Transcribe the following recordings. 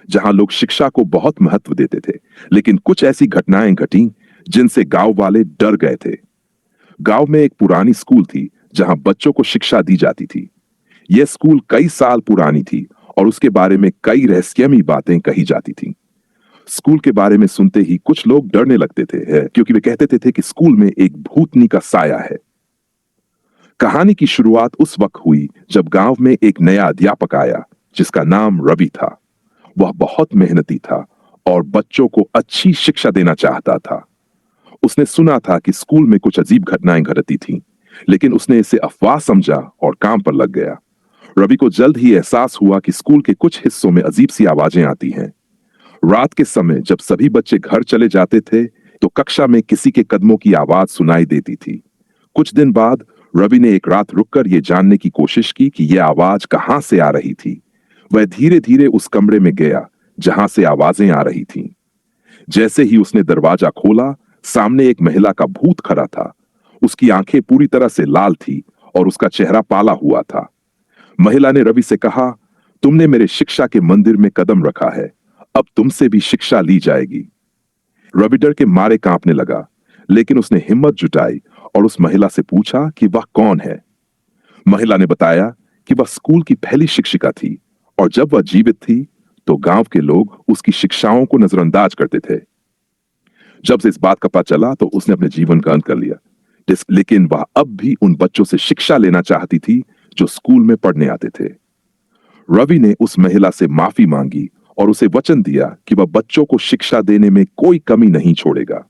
जहां लोग शिक्षा को बहुत महत्व देते थे। लेकिन कुछ ऐसी घटनाएं घटी जिनसे गांव वाले डर गए थे। गांव में एक पुरानी स्कूल थी जहां बच्चों को शिक्षा दी जाती थी। यह स्कूल कई साल पुरानी थी और उसके बारे में कई रहस्यमयी बातें कही जाती थीं। स्कूल के बारे में सुनते ही कुछ लोग डरने लगते थे क्योंकि वे कहते थे कि स्कूल में एक भूतनी का साया है। कहानी की शुरुआत उस वक्त हुई जब गांव में एक नया अध्यापक आया जिसका नाम रवि था। वह बहुत मेहनती था और बच्चों को अच्छी शिक्षा देना चाहता था। उसने सुना था कि स्कूल में कुछ अजीब घटनाएं घटती थीं, लेकिन उसने इसे अफवाह समझा और काम पर लग गया। रवि को जल्द ही एहसास हुआ कि स्कूल के कुछ हिस्सों में अजीब सी आवाजें आती हैं। रात के समय जब सभी बच्चे घर चले जाते थे, तो कक्षा में किसी के कदमों की आवाज सुनाई देती थी। कुछ दिन बाद रवि ने एक रात रुककर यह जानने की कोशिश की कि यह आवाज कहां से आ रही थी। वह धीरे धीरे उस कमरे में गया जहां से आवाजें आ रही थीं। जैसे ही उसने दरवाजा खोला, सामने एक महिला का भूत खड़ा था। उसकी आंखें पूरी तरह से लाल थी और उसका चेहरा पाला हुआ था। महिला ने रवि से कहा, तुमने मेरे शिक्षा के मंदिर में कदम रखा है, अब तुमसे भी शिक्षा ली जाएगी। रवि डर के मारे कांपने लगा, लेकिन उसने हिम्मत जुटाई और उस महिला से पूछा कि वह कौन है। महिला ने बताया कि वह स्कूल की पहली शिक्षिका थी और जब वह जीवित थी तो गांव के लोग उसकी शिक्षाओं को नजरअंदाज करते थे। जब से इस बात का पता चला तो उसने अपने जीवन का अंत कर लिया। लेकिन वह अब भी उन बच्चों से शिक्षा लेना चाहती थी जो स्कूल में पढ़ने आते थे। रवि ने उस महिला से माफी मांगी और उसे वचन दिया कि वह बच्चों को शिक्षा देने में कोई कमी नहीं छोड़ेगा।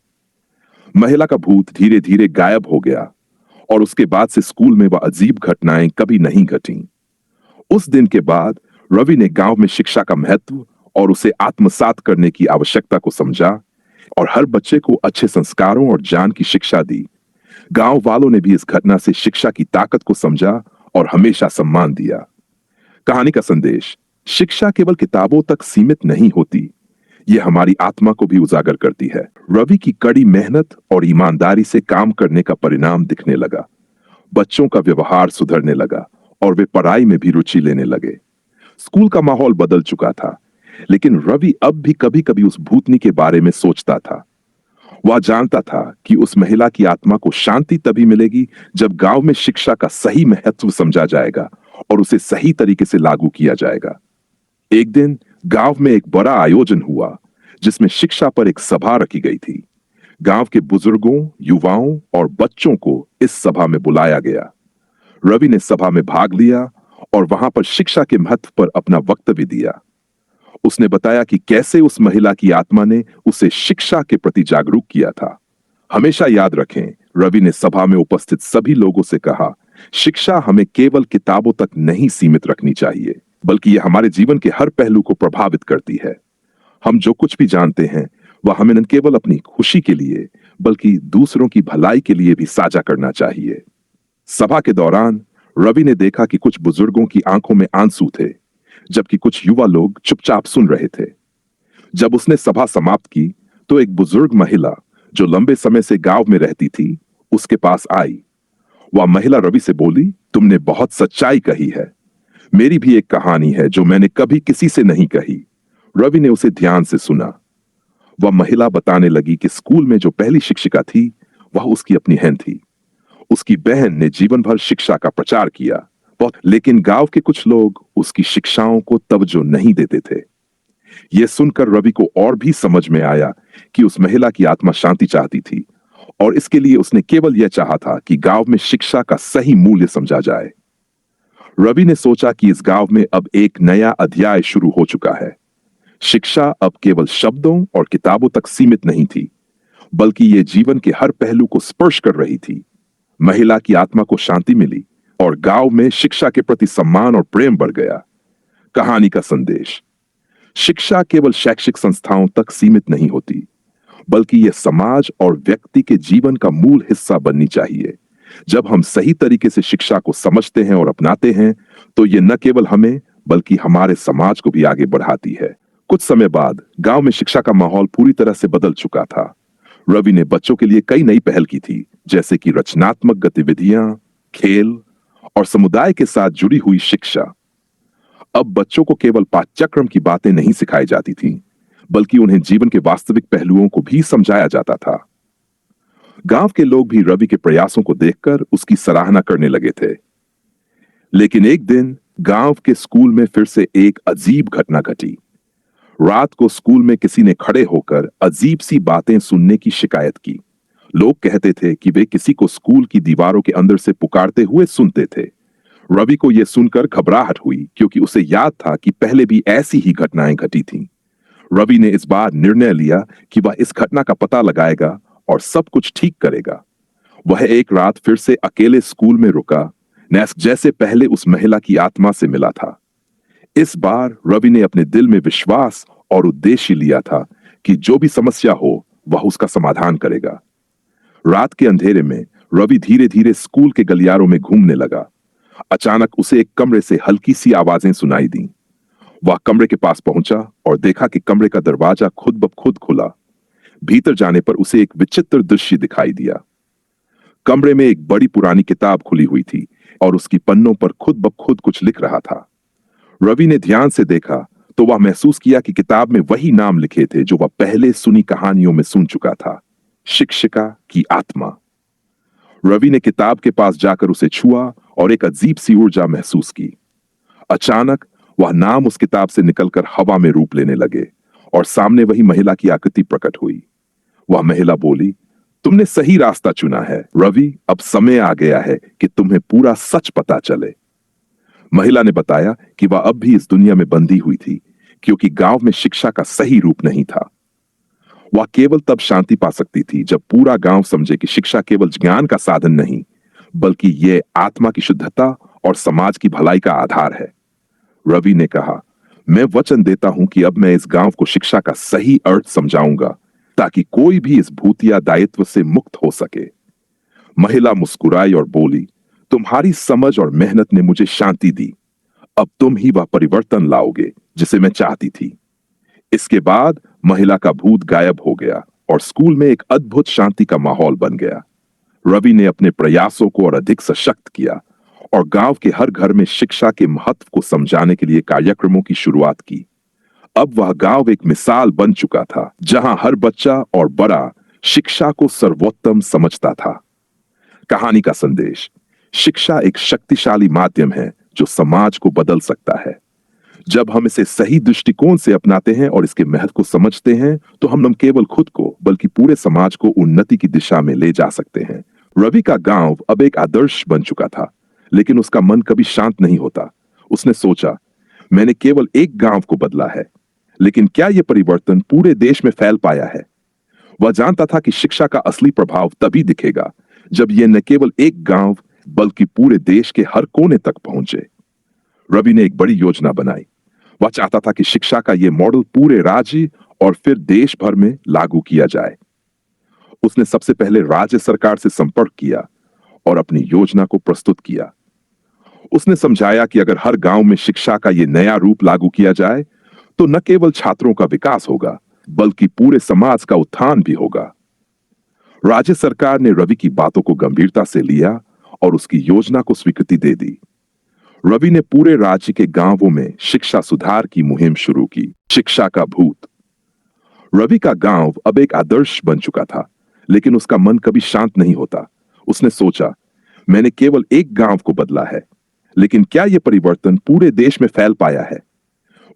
महिला का भूत धीरे धीरे गायब हो गया और उसके बाद से स्कूल में वह अजीब घटनाएं कभी नहीं घटीं। उस दिन के बाद रवि ने गांव में शिक्षा का महत्व और उसे आत्मसात करने की आवश्यकता को समझा और हर बच्चे को अच्छे संस्कारों और ज्ञान की शिक्षा दी। गांव वालों ने भी इस घटना से शिक्षा की ताकत को समझा और हमेशा सम्मान दिया। कहानी का संदेश, शिक्षा केवल किताबों तक सीमित नहीं होती, यह हमारी आत्मा को भी उजागर करती है। रवि की कड़ी मेहनत और ईमानदारी से काम करने का परिणाम दिखने लगा। बच्चों का व्यवहार सुधरने लगा और वे पढ़ाई में भी रुचि लेने लगे। स्कूल का माहौल बदल चुका था, लेकिन रवि अब भी कभी कभी उस भूतनी के बारे में सोचता था। वह जानता था कि उस महिला की आत्मा को शांति तभी मिलेगी जब गांव में शिक्षा का सही महत्व समझा जाएगा और उसे सही तरीके से लागू किया जाएगा। एक दिन गांव में एक बड़ा आयोजन हुआ जिसमें शिक्षा पर एक सभा रखी गई थी। गांव के बुजुर्गों, युवाओं और बच्चों को इस सभा में बुलाया गया। रवि ने सभा में भाग लिया और वहां पर शिक्षा के महत्व पर अपना वक्तव्य दिया। उसने बताया कि कैसे उस महिला की आत्मा ने उसे शिक्षा के प्रति जागरूक किया था। हमेशा याद रखें, रवि ने सभा में उपस्थित सभी लोगों से कहा, शिक्षा हमें केवल किताबों तक नहीं सीमित रखनी चाहिए, बल्कि यह हमारे जीवन के हर पहलू को प्रभावित करती है। हम जो कुछ भी जानते हैं वह हमें न केवल अपनी खुशी के लिए बल्कि दूसरों की भलाई के लिए भी साझा करना चाहिए। सभा के दौरान रवि ने देखा कि कुछ बुजुर्गों की आंखों में आंसू थे, जबकि कुछ युवा लोग चुपचाप सुन रहे थे। जब उसने सभा समाप्त की तो एक बुजुर्ग महिला जो लंबे समय से गांव में रहती थी उसके पास आई। वह महिला रवि से बोली, तुमने बहुत सच्चाई कही है। मेरी भी एक कहानी है जो मैंने कभी किसी से नहीं कही। रवि ने उसे ध्यान से सुना। वह महिला बताने लगी कि स्कूल में जो पहली शिक्षिका थी वह उसकी अपनी बहन थी। उसकी बहन ने जीवन भर शिक्षा का प्रचार किया, लेकिन गांव के कुछ लोग उसकी शिक्षाओं को तवज्जो नहीं देते थे। यह सुनकर रवि को और भी समझ में आया कि उस महिला की आत्मा शांति चाहती थी और इसके लिए उसने केवल यह चाहा था कि गांव में शिक्षा का सही मूल्य समझा जाए। रवि ने सोचा कि इस गांव में अब एक नया अध्याय शुरू हो चुका है। शिक्षा अब केवल शब्दों और किताबों तक सीमित नहीं थी, बल्कि यह जीवन के हर पहलू को स्पर्श कर रही थी। महिला की आत्मा को शांति मिली और गांव में शिक्षा के प्रति सम्मान और प्रेम बढ़ गया। कहानी का संदेश, शिक्षा केवल शैक्षिक संस्थाओं तक सीमित नहीं होती, बल्कि यह समाज और व्यक्ति के जीवन का मूल हिस्सा बननी चाहिए। जब हम सही तरीके से शिक्षा को समझते हैं और अपनाते हैं तो यह न केवल हमें बल्कि हमारे समाज को भी आगे बढ़ाती है। कुछ समय बाद गांव में शिक्षा का माहौल पूरी तरह से बदल चुका था। रवि ने बच्चों के लिए कई नई पहल की थी, जैसे कि रचनात्मक गतिविधियां, खेल और समुदाय के साथ जुड़ी हुई शिक्षा। अब बच्चों को केवल पाठ्यक्रम की बातें नहीं सिखाई जाती थीं, बल्कि उन्हें जीवन के वास्तविक पहलुओं को भी समझाया जाता था। गांव के लोग भी रवि के प्रयासों को देखकर उसकी सराहना करने लगे थे। लेकिन एक दिन गांव के स्कूल में फिर से एक अजीब घटना घटी। रात को स्कूल में किसी ने खड़े होकर अजीब सी बातें सुनने की शिकायत की। लोग कहते थे कि वे किसी को स्कूल की दीवारों के अंदर से पुकारते हुए सुनते थे। रवि को यह सुनकर घबराहट हुई, क्योंकि उसे याद था कि पहले भी ऐसी ही घटनाएं घटी थीं। रवि ने इस बार निर्णय लिया कि वह इस घटना का पता लगाएगा और सब कुछ ठीक करेगा। वह एक रात फिर से अकेले स्कूल में रुका, जैसे पहले उस महिला की आत्मा से मिला था। इस बार रवि ने अपने दिल में विश्वास और उद्देश्य लिया था कि जो भी समस्या हो वह उसका समाधान करेगा। रात के अंधेरे में रवि धीरे धीरे स्कूल के गलियारों में घूमने लगा। अचानक उसे एक कमरे से हल्की सी आवाजें सुनाई दी। वह कमरे के पास पहुंचा और देखा कि कमरे का दरवाजा खुद ब खुद खुला। भीतर जाने पर उसे एक विचित्र दृश्य दिखाई दिया। कमरे में एक बड़ी पुरानी किताब खुली हुई थी और उसकी पन्नों पर खुद ब खुद कुछ लिख रहा था। रवि ने ध्यान से देखा तो वह महसूस किया कि किताब में वही नाम लिखे थे जो वह पहले सुनी कहानियों में सुन चुका था, शिक्षिका की आत्मा। रवि ने किताब के पास जाकर उसे छुआ और एक अजीब सी ऊर्जा महसूस की। अचानक वह नाम उस किताब से निकलकर हवा में रूप लेने लगे और सामने वही महिला की आकृति प्रकट हुई। वह महिला बोली, तुमने सही रास्ता चुना है रवि, अब समय आ गया है कि तुम्हें पूरा सच पता चले। महिला ने बताया कि वह अब भी इस दुनिया में बंधी हुई थी, क्योंकि गांव में शिक्षा का सही रूप नहीं था। वह केवल तब शांति पा सकती थी जब पूरा गांव समझे कि शिक्षा केवल ज्ञान का साधन नहीं, बल्कि यह आत्मा की शुद्धता और समाज की भलाई का आधार है। रवि ने कहा, मैं वचन देता हूं कि अब मैं इस गांव को शिक्षा का सही अर्थ समझाऊंगा, ताकि कोई भी इस भूतिया दायित्व से मुक्त हो सके। महिला मुस्कुराई और बोली, तुम्हारी समझ और मेहनत ने मुझे शांति दी। अब तुम ही वह परिवर्तन लाओगे जिसे मैं चाहती थी। इसके बाद महिला का भूत गायब हो गया और स्कूल में एक अद्भुत शांति का माहौल बन गया। रवि ने अपने प्रयासों को और अधिक सशक्त किया और गांव के हर घर में शिक्षा के महत्व को समझाने के लिए कार्यक्रमों की शुरुआत की। अब वह गांव एक मिसाल बन चुका था, जहां हर बच्चा और बड़ा शिक्षा को सर्वोत्तम समझता था। कहानी का संदेश, शिक्षा एक शक्तिशाली माध्यम है जो समाज को बदल सकता है। जब हम इसे सही दृष्टिकोण से अपनाते हैं और इसके महत्व को समझते हैं, तो हम न केवल खुद को बल्कि पूरे समाज को उन्नति की दिशा में ले जा सकते हैं। रवि का गांव अब एक आदर्श बन चुका था, लेकिन उसका मन कभी शांत नहीं होता। उसने सोचा, मैंने केवल एक गांव को बदला है, लेकिन क्या यह परिवर्तन पूरे देश में फैल पाया है? वह जानता था कि शिक्षा का असली प्रभाव तभी दिखेगा जब यह न केवल एक गांव बल्कि पूरे देश के हर कोने तक पहुंचे। रवि ने एक बड़ी योजना बनाई। वह चाहता था कि शिक्षा का यह मॉडल पूरे राज्य और फिर देश भर में लागू किया जाए। उसने सबसे पहले राज्य सरकार से संपर्क किया और अपनी योजना को प्रस्तुत किया। उसने समझाया कि अगर हर गांव में शिक्षा का यह नया रूप लागू किया जाए, तो न केवल छात्रों का विकास होगा, बल्कि पूरे समाज का उत्थान भी होगा। राज्य सरकार ने रवि की बातों को गंभीरता से लिया और उसकी योजना को स्वीकृति दे दी। रवि ने पूरे राज्य के गांवों में शिक्षा सुधार की मुहिम शुरू की। शिक्षा का भूत। रवि का गांव अब एक आदर्श बन चुका था, लेकिन उसका मन कभी शांत नहीं होता। उसने सोचा, मैंने केवल एक गांव को बदला है, लेकिन क्या यह परिवर्तन पूरे देश में फैल पाया है?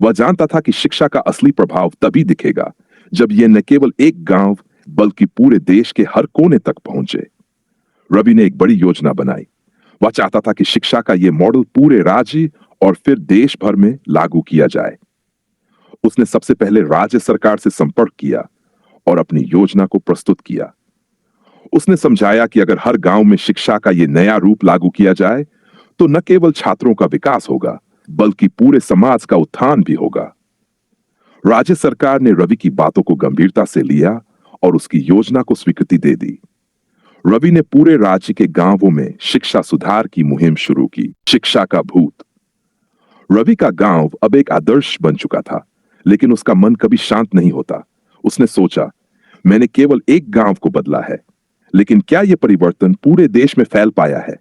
वह जानता था कि शिक्षा का असली प्रभाव तभी दिखेगा जब यह न केवल एक गांव बल्कि पूरे देश के हर कोने तक पहुंचे। रवि ने एक बड़ी योजना बनाई। वह चाहता था कि शिक्षा का यह मॉडल पूरे राज्य और फिर देश भर में लागू किया जाए। उसने सबसे पहले राज्य सरकार से संपर्क किया और अपनी योजना को प्रस्तुत किया। उसने समझाया कि अगर हर गांव में शिक्षा का यह नया रूप लागू किया जाए, तो न केवल छात्रों का विकास होगा, बल्कि पूरे समाज का उत्थान भी होगा। राज्य सरकार ने रवि की बातों को गंभीरता से लिया और उसकी योजना को स्वीकृति दे दी। रवि ने पूरे राज्य के गांवों में शिक्षा सुधार की मुहिम शुरू की। शिक्षा का भूत। रवि का गांव अब एक आदर्श बन चुका था, लेकिन उसका मन कभी शांत नहीं होता। उसने सोचा, मैंने केवल एक गांव को बदला है, लेकिन क्या यह परिवर्तन पूरे देश में फैल पाया है?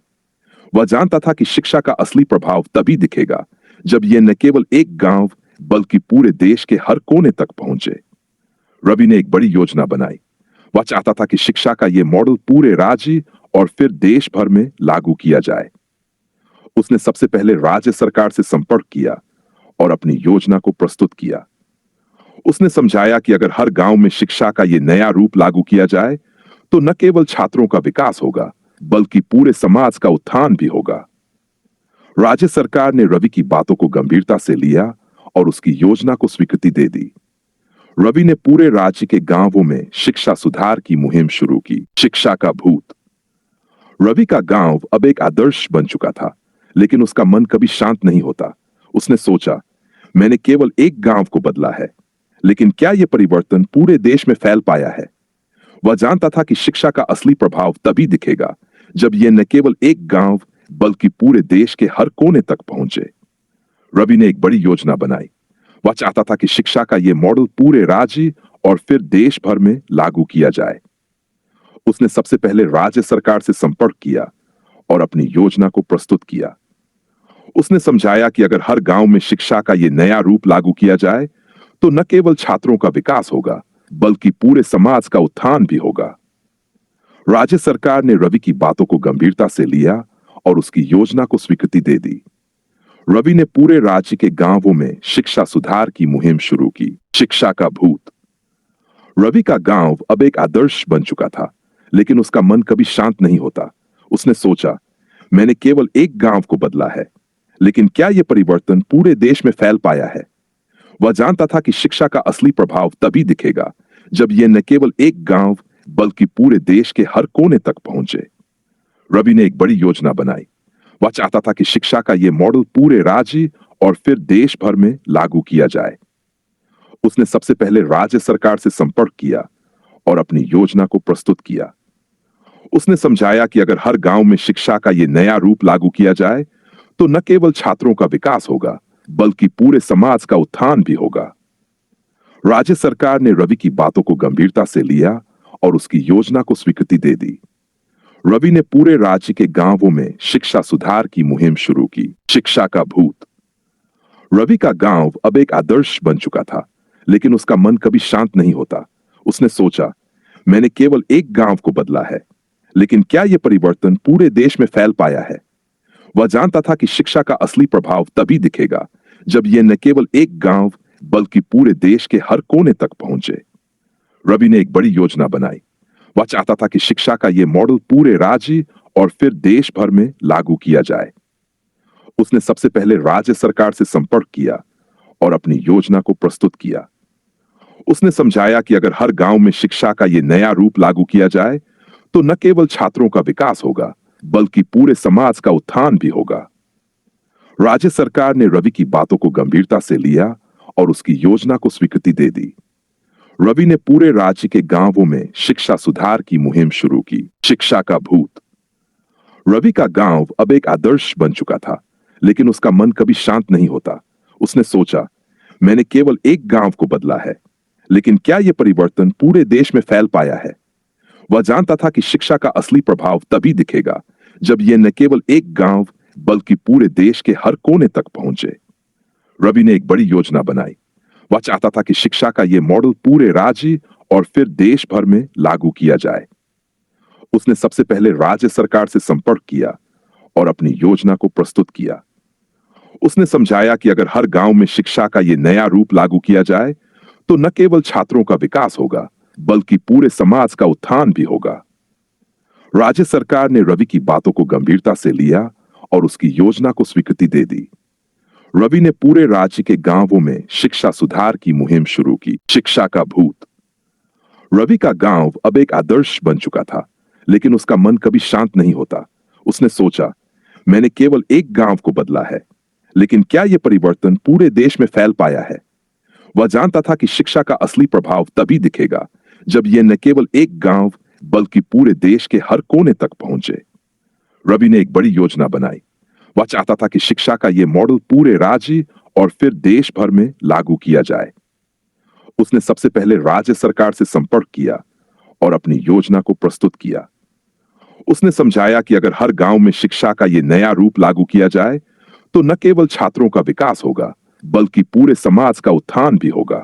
वह जानता था कि शिक्षा का असली प्रभाव तभी दिखेगा जब यह न केवल एक गांव बल्कि पूरे देश के हर कोने तक पहुंचे। रवि ने एक बड़ी योजना बनाई। वह चाहता था कि शिक्षा का यह मॉडल पूरे राज्य और फिर देश भर में लागू किया जाए। उसने सबसे पहले राज्य सरकार से संपर्क किया और अपनी योजना को प्रस्तुत किया। उसने समझाया कि अगर हर गांव में शिक्षा का यह नया रूप लागू किया जाए तो न केवल छात्रों का विकास होगा बल्कि पूरे समाज का उत्थान भी होगा। राज्य सरकार ने रवि की बातों को गंभीरता से लिया और उसकी योजना को स्वीकृति दे दी। रवि ने पूरे राज्य के गांवों में शिक्षा सुधार की मुहिम शुरू की। शिक्षा का भूत। रवि का गांव अब एक आदर्श बन चुका था, लेकिन उसका मन कभी शांत नहीं होता। उसने सोचा, मैंने केवल एक गांव को बदला है, लेकिन क्या यह परिवर्तन पूरे देश में फैल पाया है? वह जानता था कि शिक्षा का असली प्रभाव तभी दिखेगा जब यह न केवल एक गांव बल्कि पूरे देश के हर कोने तक पहुंचे। रवि ने एक बड़ी योजना बनाई। वह चाहता था कि शिक्षा का यह मॉडल पूरे राज्य और फिर देश भर में लागू किया जाए। उसने सबसे पहले राज्य सरकार से संपर्क किया और अपनी योजना को प्रस्तुत किया। उसने समझाया कि अगर हर गांव में शिक्षा का यह नया रूप लागू किया जाए तो न केवल छात्रों का विकास होगा बल्कि पूरे समाज का उत्थान भी होगा। राज्य सरकार ने रवि की बातों को गंभीरता से लिया और उसकी योजना को स्वीकृति दे दी। रवि ने पूरे राज्य के गांवों में शिक्षा सुधार की मुहिम शुरू की। शिक्षा का भूत। रवि का गांव अब एक आदर्श बन चुका था, लेकिन उसका मन कभी शांत नहीं होता। उसने सोचा, मैंने केवल एक गांव को बदला है, लेकिन क्या यह परिवर्तन पूरे देश में फैल पाया है? वह जानता था कि शिक्षा का असली प्रभाव तभी दिखेगा जब यह न केवल एक गांव बल्कि पूरे देश के हर कोने तक पहुंचे। रवि ने एक बड़ी योजना बनाई। वह चाहता था कि शिक्षा का यह मॉडल पूरे राज्य और फिर देश भर में लागू किया जाए। उसने सबसे पहले राज्य सरकार से संपर्क किया और अपनी योजना को प्रस्तुत किया। उसने समझाया कि अगर हर गांव में शिक्षा का यह नया रूप लागू किया जाए तो न केवल छात्रों का विकास होगा बल्कि पूरे समाज का उत्थान भी होगा। राज्य सरकार ने रवि की बातों को गंभीरता से लिया और उसकी योजना को स्वीकृति दे दी। रवि ने पूरे राज्य के गांवों में शिक्षा सुधार की मुहिम शुरू की। शिक्षा का भूत। रवि का गांव अब एक आदर्श बन चुका था, लेकिन उसका मन कभी शांत नहीं होता। उसने सोचा, मैंने केवल एक गांव को बदला है, लेकिन क्या यह परिवर्तन पूरे देश में फैल पाया है? वह जानता था कि शिक्षा का असली प्रभाव तभी दिखेगा जब यह न केवल एक गांव बल्कि पूरे देश के हर कोने तक पहुंचे। रवि ने एक बड़ी योजना बनाई। वह चाहता था कि शिक्षा का यह मॉडल पूरे राज्य और फिर देश भर में लागू किया जाए। उसने सबसे पहले राज्य सरकार से संपर्क किया और अपनी योजना को प्रस्तुत किया। उसने समझाया कि अगर हर गांव में शिक्षा का यह नया रूप लागू किया जाए तो न केवल छात्रों का विकास होगा बल्कि पूरे समाज का उत्थान भी होगा। राज्य सरकार ने रवि की बातों को गंभीरता से लिया और उसकी योजना को स्वीकृति दे दी। रवि ने पूरे राज्य के गांवों में शिक्षा सुधार की मुहिम शुरू की। शिक्षा का भूत। रवि का गांव अब एक आदर्श बन चुका था, लेकिन उसका मन कभी शांत नहीं होता। उसने सोचा, मैंने केवल एक गांव को बदला है, लेकिन क्या यह परिवर्तन पूरे देश में फैल पाया है? वह जानता था कि शिक्षा का असली प्रभाव तभी दिखेगा जब यह न केवल एक गांव बल्कि पूरे देश के हर कोने तक पहुंचे। रवि ने एक बड़ी योजना बनाई। वह चाहता था कि शिक्षा का यह मॉडल पूरे राज्य और फिर देश भर में लागू किया जाए। उसने सबसे पहले राज्य सरकार से संपर्क किया और अपनी योजना को प्रस्तुत किया। उसने समझाया कि अगर हर गांव में शिक्षा का यह नया रूप लागू किया जाए तो न केवल छात्रों का विकास होगा बल्कि पूरे समाज का उत्थान भी होगा। राज्य सरकार ने रवि की बातों को गंभीरता से लिया और उसकी योजना को स्वीकृति दे दी। रवि ने पूरे राज्य के गांवों में शिक्षा सुधार की मुहिम शुरू की। शिक्षा का भूत। रवि का गांव अब एक आदर्श बन चुका था, लेकिन उसका मन कभी शांत नहीं होता। उसने सोचा, मैंने केवल एक गांव को बदला है, लेकिन क्या यह परिवर्तन पूरे देश में फैल पाया है? वह जानता था कि शिक्षा का असली प्रभाव तभी दिखेगा जब यह न केवल एक गांव बल्कि पूरे देश के हर कोने तक पहुंचे। रवि ने एक बड़ी योजना बनाई। वह चाहता था कि शिक्षा का यह मॉडल पूरे राज्य और फिर देश भर में लागू किया जाए। उसने सबसे पहले राज्य सरकार से संपर्क किया और अपनी योजना को प्रस्तुत किया। उसने समझाया कि अगर हर गांव में शिक्षा का यह नया रूप लागू किया जाए तो तो न केवल छात्रों का विकास होगा, बल्कि पूरे समाज का उत्थान भी होगा।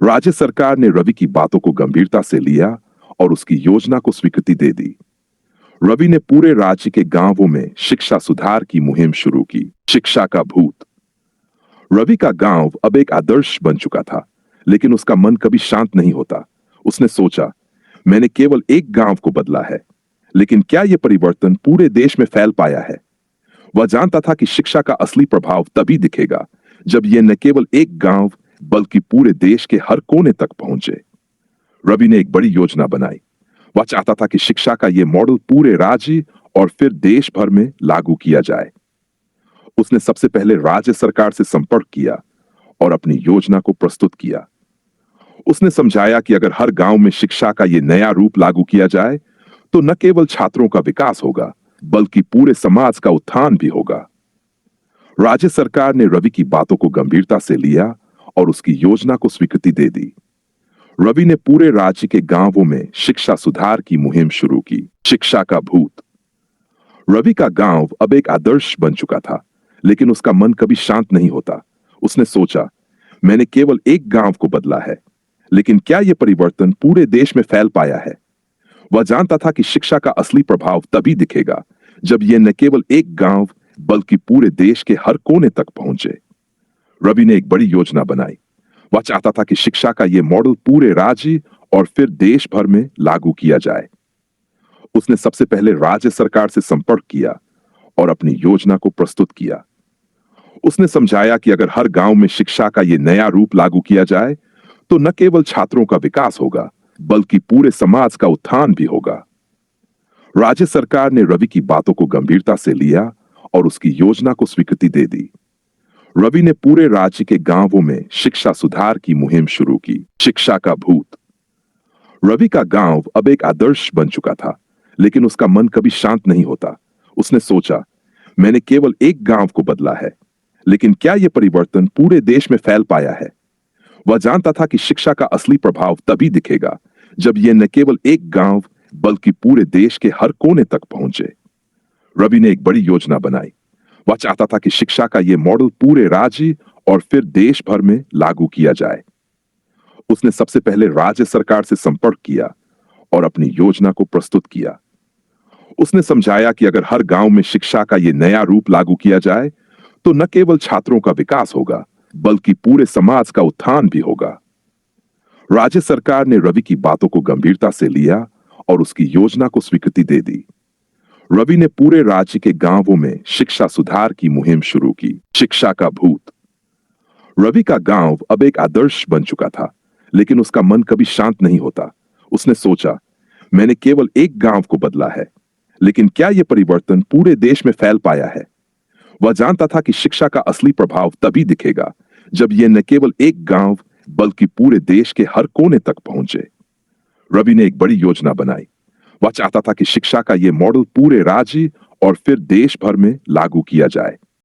राज्य सरकार ने रवि की बातों को गंभीरता से लिया और उसकी योजना को स्वीकृति दे दी। रवि ने पूरे राज्य के गांवों में शिक्षा सुधार की मुहिम शुरू की। शिक्षा का भूत। रवि का गांव अब एक आदर्श बन चुका था, लेकिन उसका मन कभी शांत नहीं होता। उसने सोचा, मैंने केवल एक गांव को बदला है, लेकिन क्या यह परिवर्तन पूरे देश में फैल पाया है? वह जानता था कि शिक्षा का असली प्रभाव तभी दिखेगा जब यह न केवल एक गांव बल्कि पूरे देश के हर कोने तक पहुंचे। रवि ने एक बड़ी योजना बनाई। वह चाहता था कि शिक्षा का यह मॉडल पूरे राज्य और फिर देश भर में लागू किया जाए। उसने सबसे पहले राज्य सरकार से संपर्क किया और अपनी योजना को प्रस्तुत किया। उसने समझाया कि अगर हर गांव में शिक्षा का यह नया रूप लागू किया जाए, तो न केवल छात्रों का विकास होगा, बल्कि पूरे समाज का उत्थान भी होगा। राज्य सरकार ने रवि की बातों को गंभीरता से लिया और उसकी योजना को स्वीकृति दे दी। रवि ने पूरे राज्य के गांवों में शिक्षा सुधार की मुहिम शुरू की। शिक्षा का भूत। रवि का गांव अब एक आदर्श बन चुका था, लेकिन उसका मन कभी शांत नहीं होता। उसने सोचा, मैंने केवल एक गांव को बदला है, लेकिन क्या यह परिवर्तन पूरे देश में फैल पाया है? वह जानता था कि शिक्षा का असली प्रभाव तभी दिखेगा जब यह न केवल एक गांव बल्कि पूरे देश के हर कोने तक पहुंचे। रवि ने एक बड़ी योजना बनाई। वह चाहता था कि शिक्षा का यह मॉडल पूरे राज्य और फिर देश भर में लागू किया जाए। उसने सबसे पहले राज्य सरकार से संपर्क किया और अपनी योजना को प्रस्तुत किया। उसने समझाया कि अगर हर गांव में शिक्षा का यह नया रूप लागू किया जाए, तो न केवल छात्रों का विकास होगा, बल्कि पूरे समाज का उत्थान भी होगा। राज्य सरकार ने रवि की बातों को गंभीरता से लिया और उसकी योजना को स्वीकृति दे दी। रवि ने पूरे राज्य के गांवों में शिक्षा सुधार की मुहिम शुरू की। शिक्षा का भूत। रवि का गांव अब एक आदर्श बन चुका था, लेकिन उसका मन कभी शांत नहीं होता। उसने सोचा, मैंने केवल एक गांव को बदला है, लेकिन क्या यह परिवर्तन पूरे देश में फैल पाया है? वह जानता था कि शिक्षा का असली प्रभाव तभी दिखेगा जब यह न केवल एक गांव बल्कि पूरे देश के हर कोने तक पहुंचे। रवि ने एक बड़ी योजना बनाई। वह चाहता था कि शिक्षा का यह मॉडल पूरे राज्य और फिर देश भर में लागू किया जाए। उसने सबसे पहले राज्य सरकार से संपर्क किया और अपनी योजना को प्रस्तुत किया। उसने समझाया कि अगर हर गांव में शिक्षा का यह नया रूप लागू किया जाए, तो न केवल छात्रों का विकास होगा, बल्कि पूरे समाज का उत्थान भी होगा। राज्य सरकार ने रवि की बातों को गंभीरता से लिया और उसकी योजना को स्वीकृति दे दी। रवि ने पूरे राज्य के गांवों में शिक्षा सुधार की मुहिम शुरू की। शिक्षा का भूत। रवि का गांव अब एक आदर्श बन चुका था, लेकिन उसका मन कभी शांत नहीं होता। उसने सोचा, मैंने केवल एक गांव को बदला है, लेकिन क्या यह परिवर्तन पूरे देश में फैल पाया है? वह जानता था कि शिक्षा का असली प्रभाव तभी दिखेगा जब यह न केवल एक गांव बल्कि पूरे देश के हर कोने तक पहुंचे। रवि ने एक बड़ी योजना बनाई। वह चाहता था कि शिक्षा का यह मॉडल पूरे राज्य और फिर देश भर में लागू किया जाए।